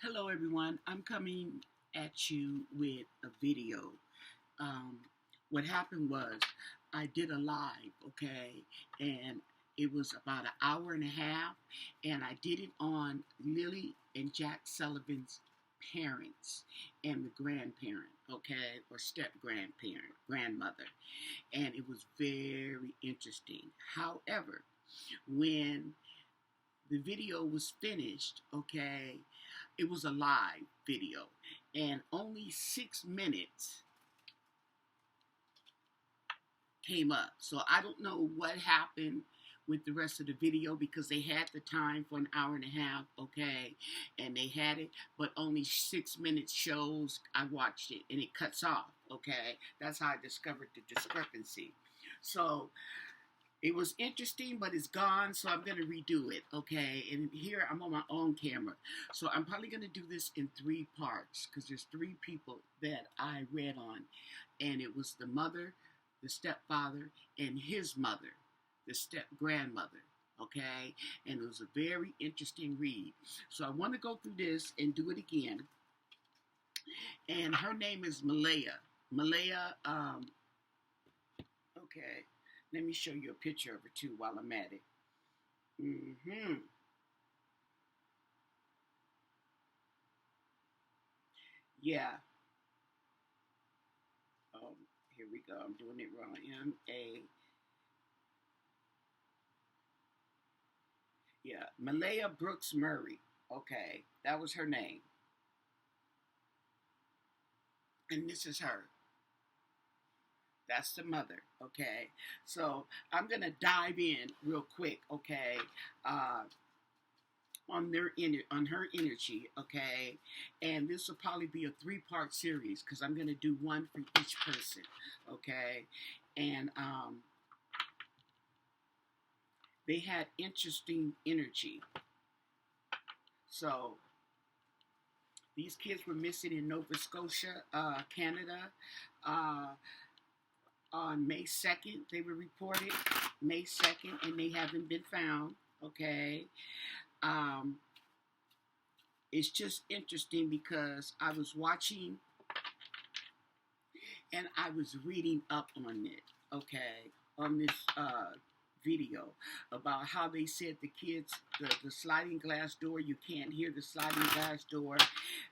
Hello, everyone. I'm coming at you with a video. Um, what happened was I did a live, okay, and it was about an hour and a half, and I did it on Lily and Jack Sullivan's parents and the grandparent, okay, or step grandparent, grandmother, and it was very interesting. However, when the video was finished, okay, it was a live video, and only 6 minutes came up. So I don't know what happened with the rest of the video because they had the time for an hour and a half, okay, and they had it, but only 6 minutes shows. I watched it and it cuts off, okay. That's how I discovered the discrepancy. So it was interesting, but it's gone, so I'm going to redo it, okay? And here I'm on my own camera. So I'm probably going to do this in 3 parts because there's 3 people that I read on. And it was the mother, the stepfather, and his mother, the step-grandmother, okay? And it was a very interesting read. So I want to go through this and do it again. And her name is Malaya. Malaya, okay. Let me show you a picture of her too while I'm at it. Yeah. Here we go. I'm doing it wrong. M-A. Yeah. Malaya Brooks Murray. Okay. That was her name. And this is her. That's the mother. Okay. So I'm going to dive in real quick. Okay. On her energy, okay, and this will probably be a 3-part series because I'm gonna do one for each person, okay, and they had interesting energy. So these kids were missing in Nova Scotia, Canada, on May 2nd. They were reported May 2nd, and they haven't been found, okay. It's just interesting because I was watching and I was reading up on it, okay, on this video about how they said the kids, the sliding glass door, you can't hear the sliding glass door.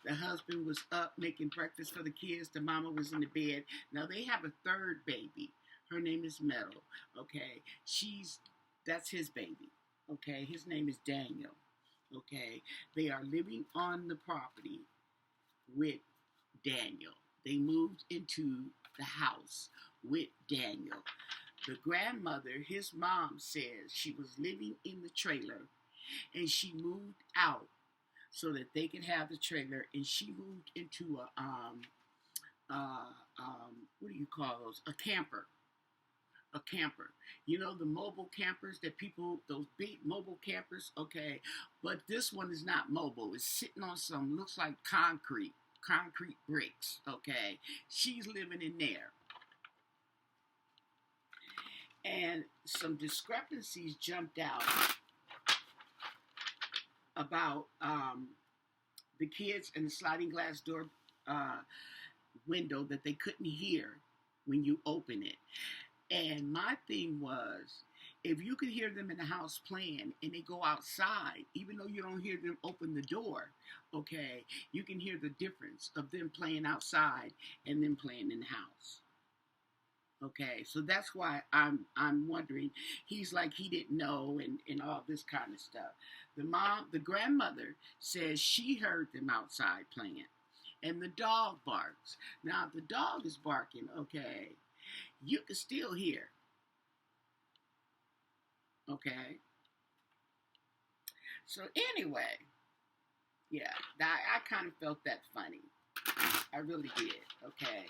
The husband was up making breakfast for the kids. The mama was in the bed. Now they have a 3rd baby. Her name is Metal, okay. That's his baby, okay. His name is Daniel. Okay, they are living on the property with Daniel. They moved into the house with Daniel. The grandmother, his mom, says she was living in the trailer and she moved out so that they could have the trailer, and she moved into what do you call those? A camper. A camper. You know the mobile campers that people, those big mobile campers, okay. But this one is not mobile. It's sitting on some, looks like concrete bricks, okay. She's living in there. And some discrepancies jumped out about the kids and the sliding glass door window that they couldn't hear when you open it. And my thing was, if you could hear them in the house playing and they go outside, even though you don't hear them open the door, okay, you can hear the difference of them playing outside and them playing in the house. Okay, so that's why I'm wondering. He's like he didn't know and all this kind of stuff. The grandmother says she heard them outside playing, and the dog barks. Now the dog is barking, okay. You can still hear. Okay. So anyway, yeah, I kind of felt that funny. I really did. Okay.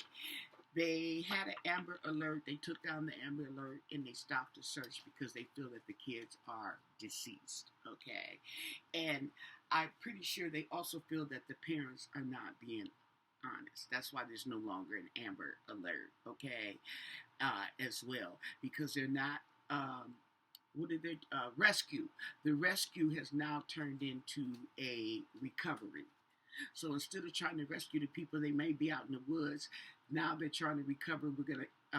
They had an Amber Alert. They took down the Amber Alert and they stopped the search because they feel that the kids are deceased. Okay. And I'm pretty sure they also feel that the parents are not being honest. That's why there's no longer an Amber Alert. Okay. As well, because they're not what did they rescue. The rescue has now turned into a recovery. So instead of trying to rescue the people, they may be out in the woods. Now they're trying to recover. We're going to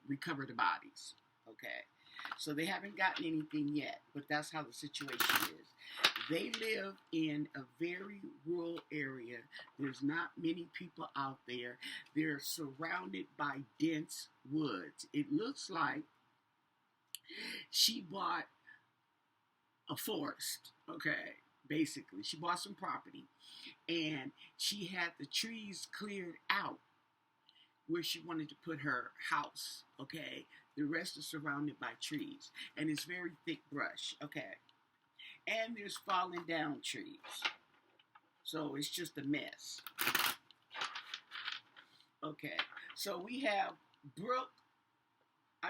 recover the bodies. Okay. So they haven't gotten anything yet, but that's how the situation is. They live in a very rural area. There's not many people out there. They're surrounded by dense woods. It looks like she bought a forest, okay, basically. She bought some property and she had the trees cleared out where she wanted to put her house, okay? The rest is surrounded by trees and it's very thick brush, okay? And there's falling down trees. So it's just a mess. Okay, so we have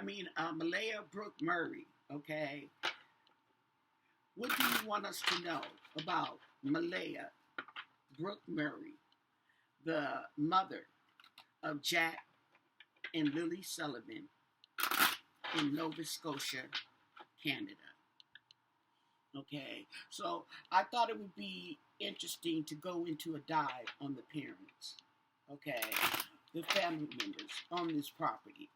Malaya Brooke Murray, okay? What do you want us to know about Malaya Brooke Murray, the mother of Jack and Lily Sullivan in Nova Scotia, Canada? Okay, so I thought it would be interesting to go into a dive on the parents, okay, the family members on this property.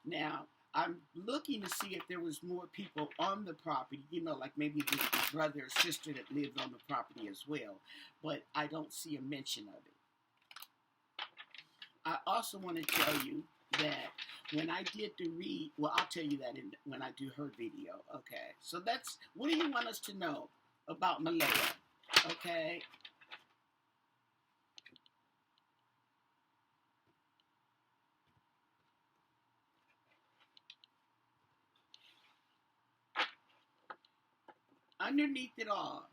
Now, I'm looking to see if there was more people on the property, like maybe the brother or sister that lived on the property as well, but I don't see a mention of it. I also want to tell you that when I did the read, well, I'll tell you that when I do her video, okay? So what do you want us to know about Malaya, okay? Underneath it all,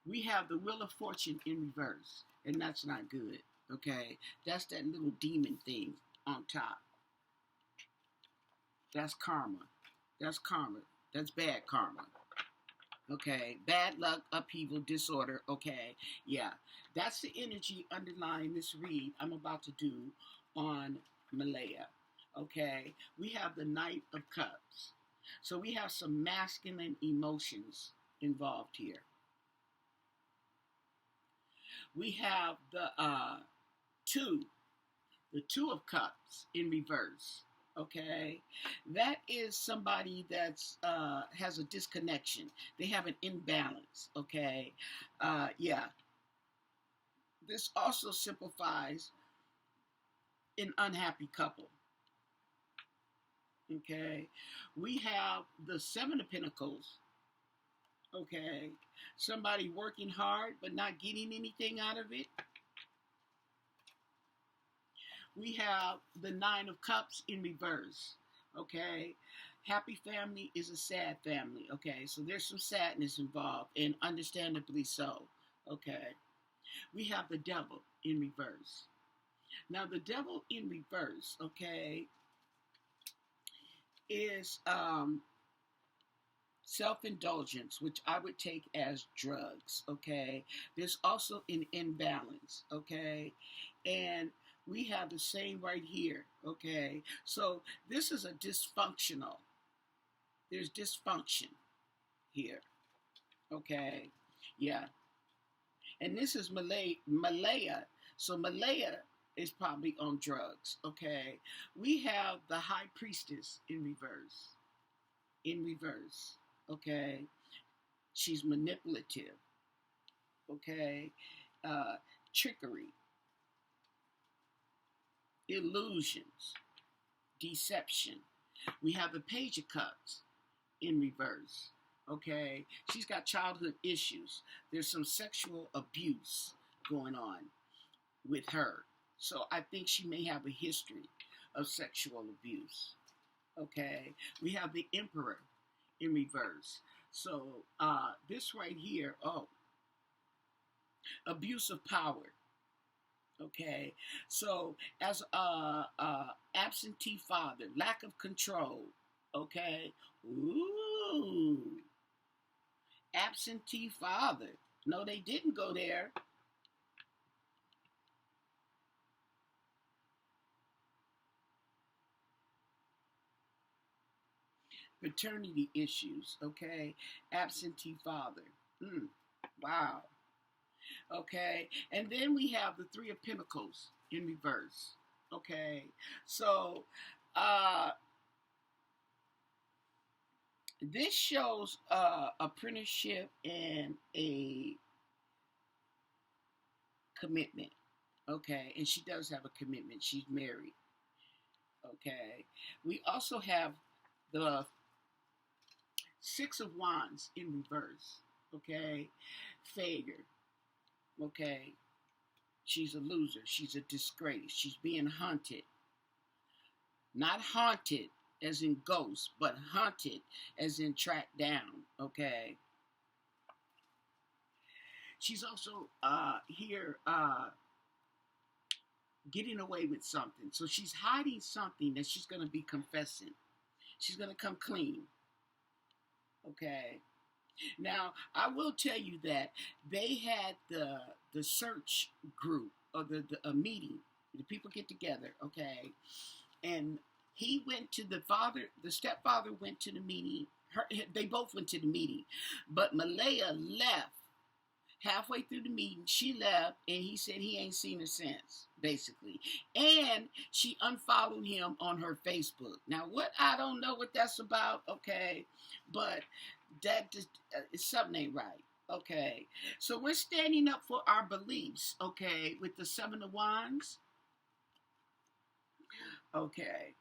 we have the Wheel of Fortune in reverse, and that's not good, okay? That's that little demon thing on top. That's karma. That's karma. That's bad karma. Okay, bad luck, upheaval, disorder. Okay, yeah, that's the energy underlying this read I'm about to do on Malaya. Okay, we have the Knight of Cups. So we have some masculine emotions involved here. We have the Two of Cups in reverse. Okay, that is somebody that's has a disconnection. They have an imbalance. Okay, yeah. This also simplifies an unhappy couple. Okay, we have the Seven of Pentacles. Okay, somebody working hard but not getting anything out of it. We have the Nine of Cups in reverse. Okay, happy family is a sad family. Okay, so there's some sadness involved, and understandably so. Okay, we have the Devil in reverse. Now, the Devil in reverse, okay, is self-indulgence, which I would take as drugs. Okay, there's also an imbalance. Okay, and we have the same right here, okay? So this is a dysfunctional. There's dysfunction here, okay? Yeah. And this is Malaya. So Malaya is probably on drugs, okay? We have the High Priestess in reverse. In reverse, okay? She's manipulative, okay? Trickery. Illusions, deception. We have the Page of Cups in reverse. Okay, she's got childhood issues. There's some sexual abuse going on with her. So I think she may have a history of sexual abuse. Okay, we have the Emperor in reverse. So this right here, abuse of power. Okay, so as a absentee father, lack of control. Okay, ooh, absentee father. No, they didn't go there. Paternity issues. Okay, absentee father. Wow. Okay, and then we have the Three of Pentacles in reverse. Okay, so uh, this shows apprenticeship and a commitment. Okay, and she does have a commitment. She's married. Okay, we also have the Six of Wands in reverse. Okay, failure. Okay, she's a loser. She's a disgrace. She's being hunted. Not haunted as in ghost, but hunted as in tracked down. Okay. She's also here getting away with something. So she's hiding something that she's going to be confessing. She's going to come clean. Okay. Now, I will tell you that they had the search group or a meeting. The people get together, okay, and he went to the stepfather went to the meeting. They both went to the meeting, but Malaya left halfway through the meeting. She left, and he said he ain't seen her since, basically. And she unfollowed him on her Facebook. Now, what I don't know what that's about, okay, but that just something ain't right. Okay, so we're standing up for our beliefs, okay, with the Seven of Wands. Okay,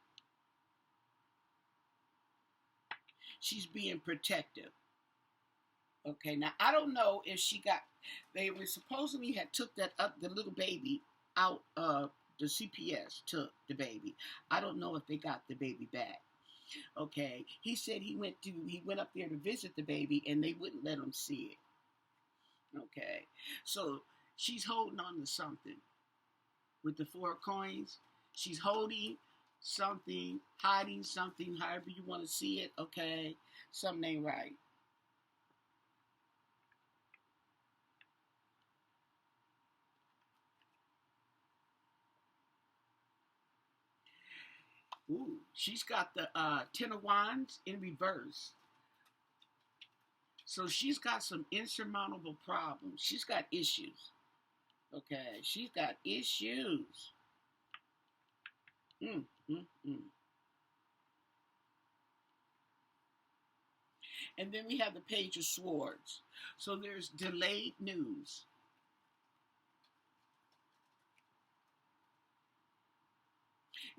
she's being protective. Okay, now I don't know if she got. They were supposedly had took that up the little baby out of the CPS. Took the baby. I don't know if they got the baby back. Okay, he said he went up there to visit the baby and they wouldn't let him see it. Okay, so she's holding on to something with the Four of Coins. She's holding something, hiding something, however you want to see it. Okay, something ain't right. Ooh, she's got the Ten of Wands in reverse. So she's got some insurmountable problems. She's got issues. Okay, she's got issues. Mm, mm, mm. And then we have the Page of Swords. So there's delayed news.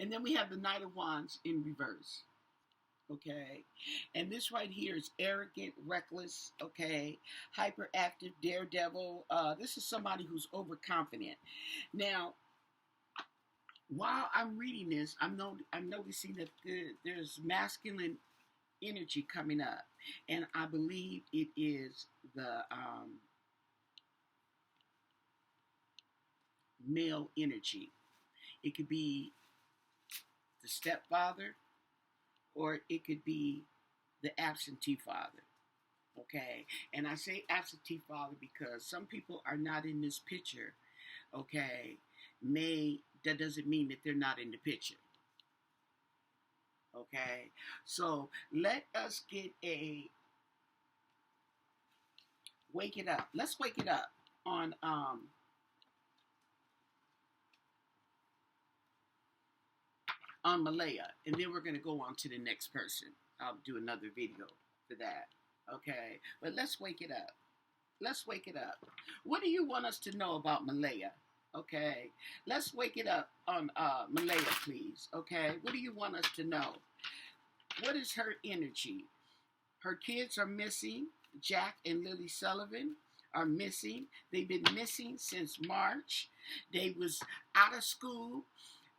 And then we have the Knight of Wands in reverse. Okay, and this right here is arrogant, reckless, okay, hyperactive, daredevil. This is somebody who's overconfident. Now, while I'm reading this, I'm noticing that there's masculine energy coming up, and I believe it is the male energy. It could be the stepfather, or it could be the absentee father. Okay, and I say absentee father because some people are not in this picture. Okay, that doesn't mean that they're not in the picture. Okay, so let us get a wake it up. Let's wake it up on Malaya, and then we're gonna go on to the next person. I'll do another video for that. Okay, but let's wake it up. Let's wake it up. What do you want us to know about Malaya? Okay, let's wake it up on Malaya, please. Okay, what do you want us to know? What is her energy? Her kids are missing. Jack and Lily Sullivan are missing. They've been missing since March. They was out of school.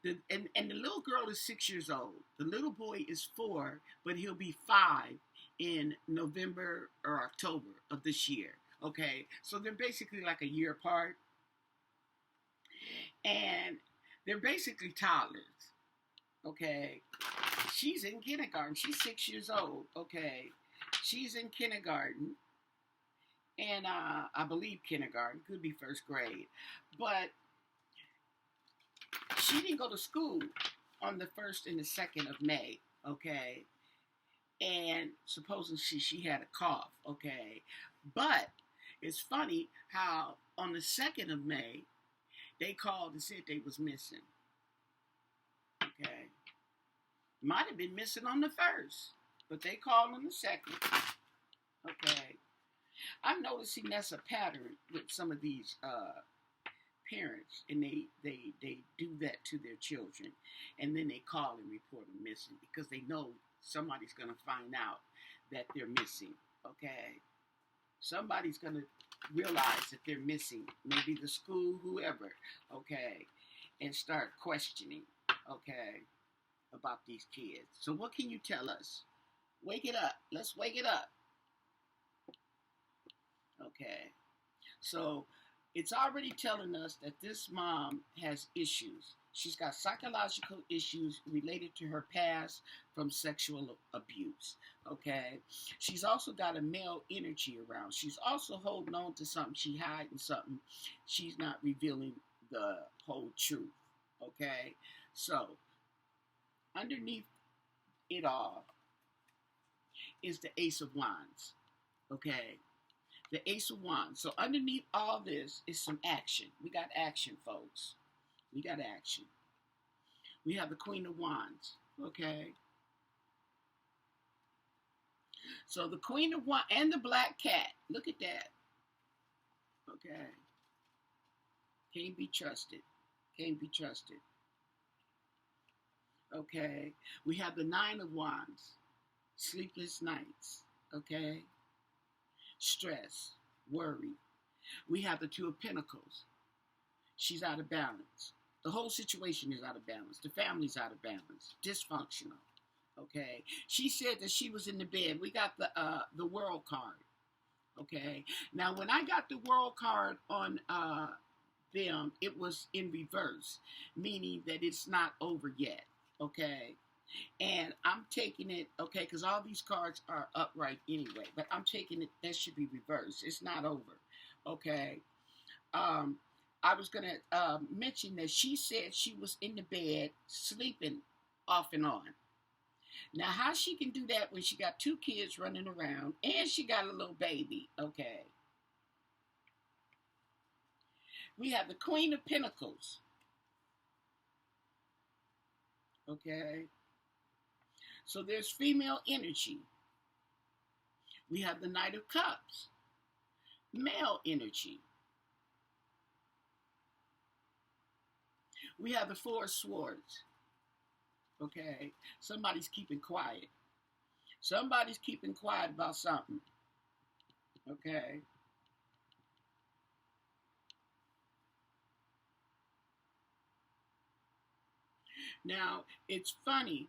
And the little girl is 6 years old. The little boy is 4, but he'll be 5 in November or October of this year. Okay, so they're basically like a year apart. And they're basically toddlers. Okay, she's in kindergarten. She's 6 years old. Okay, she's in kindergarten. And I believe kindergarten, could be first grade. But she didn't go to school on the 1st and the 2nd of May, okay? And supposedly she had a cough, okay? But It's funny how on the 2nd of May, they called and said they was missing. Okay. Might have been missing on the 1st, but they called on the 2nd. Okay. I'm noticing that's a pattern with some of these parents, and they do that to their children, and then they call and report them missing because they know somebody's going to find out that they're missing. Okay. Somebody's going to realize that they're missing, maybe the school, whoever, okay, and start questioning, okay, about these kids. So what can you tell us? Wake it up. Let's wake it up. Okay. So it's already telling us that this mom has issues. She's got psychological issues related to her past from sexual abuse. Okay. She's also got a male energy around. She's also holding on to something. She's hiding something. She's not revealing the whole truth. Okay. So underneath it all is the Ace of Wands. Okay. The Ace of Wands. So underneath all this is some action. We got action, folks. We got action. We have the Queen of Wands. Okay. So the Queen of Wands and the Black Cat. Look at that. Okay. Can't be trusted. Can't be trusted. Okay. We have the Nine of Wands. Sleepless nights. Okay. Stress, worry. We have the Two of Pentacles. She's out of balance. The whole situation is out of balance. The family's out of balance. Dysfunctional. Okay. She said that she was in the bed. We got the World card. Okay. Now, when I got the World card on them, it was in reverse, meaning that it's not over yet. Okay. And I'm taking it, okay, because all these cards are upright anyway, but I'm taking it, that should be reversed. It's not over, okay? I was going to mention that she said she was in the bed sleeping off and on. Now, how she can do that when she got 2 kids running around and she got a little baby, okay? We have the Queen of Pentacles, okay? So there's female energy. We have the Knight of Cups. Male energy. We have the Four of Swords. Okay. Somebody's keeping quiet. Somebody's keeping quiet about something. Okay. Now, it's funny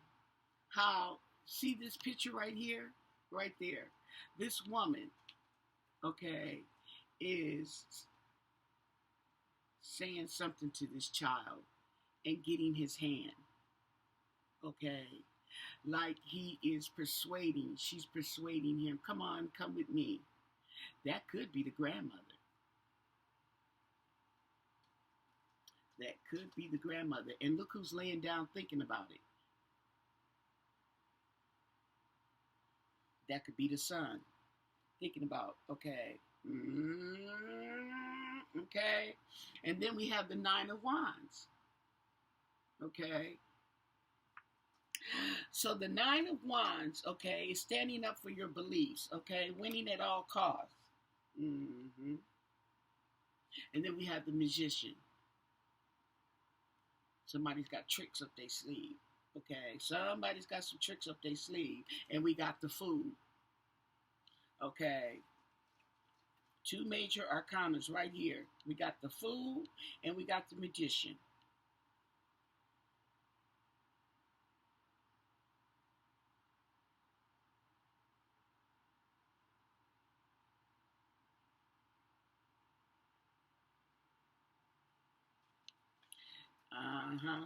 how, see this picture right here, right there, this woman, okay, is saying something to this child and getting his hand, okay, like he is persuading, she's persuading him, come on, come with me. That could be the grandmother. That could be the grandmother. And look who's laying down thinking about it. That could be the son thinking about, okay, okay. And then we have the Nine of Wands, okay. So the Nine of Wands, okay, is standing up for your beliefs, okay, winning at all costs. And then we have the Magician. Somebody's got tricks up their sleeve. Okay, somebody's got some tricks up their sleeve. And we got the Fool. Okay. 2 major arcanas right here. We got the Fool and we got the Magician.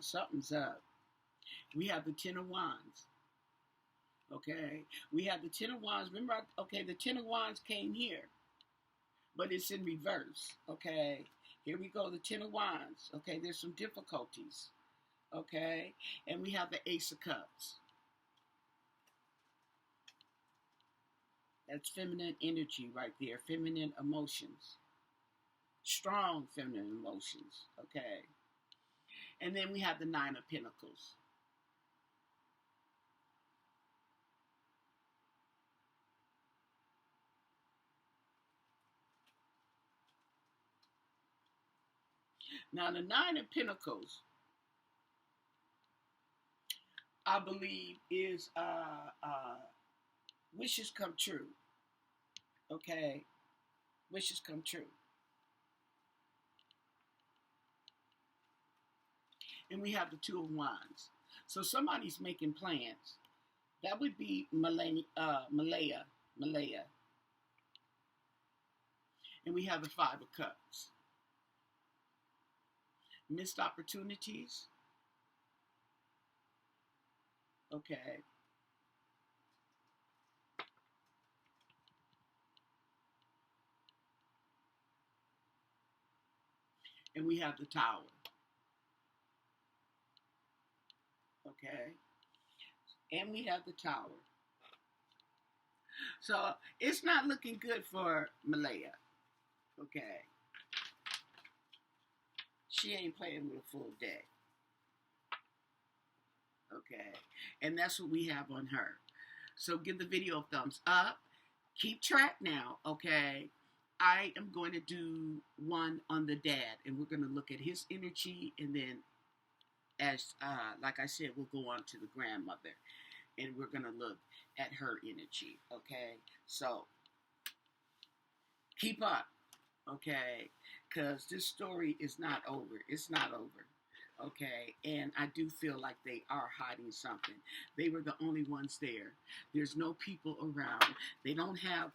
Something's up. We have the Ten of Wands. Okay, we have the Ten of Wands. Remember, okay, the Ten of Wands came here, but it's in reverse. Okay, here we go, the Ten of Wands. Okay, there's some difficulties. Okay, and we have the Ace of Cups. That's feminine energy right there. Feminine emotions. Strong feminine emotions. Okay. And then we have the Nine of Pentacles. Now, the Nine of Pentacles, I believe, is wishes come true. Okay? Wishes come true. And we have the Two of Wands. So somebody's making plans. That would be Malaya. And we have the Five of Cups. Missed opportunities. Okay. And we have the Tower. Okay. And we have the Tower. So it's not looking good for Malaya. Okay. She ain't playing with a full deck. Okay. And that's what we have on her. So give the video a thumbs up. Keep track now, okay? I am going to do one on the dad, and we're going to look at his energy, and then, as like I said, we'll go on to the grandmother, and we're going to look at her energy, okay? So, keep up, okay? Because this story is not over. It's not over. Okay, and I do feel like they are hiding something. They were the only ones there. There's no people around. They don't have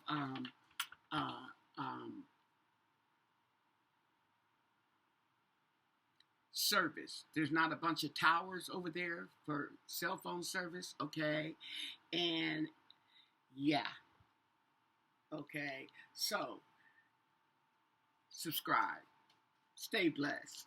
service. There's not a bunch of towers over there for cell phone service. Okay, and yeah. Okay, so subscribe. Stay blessed.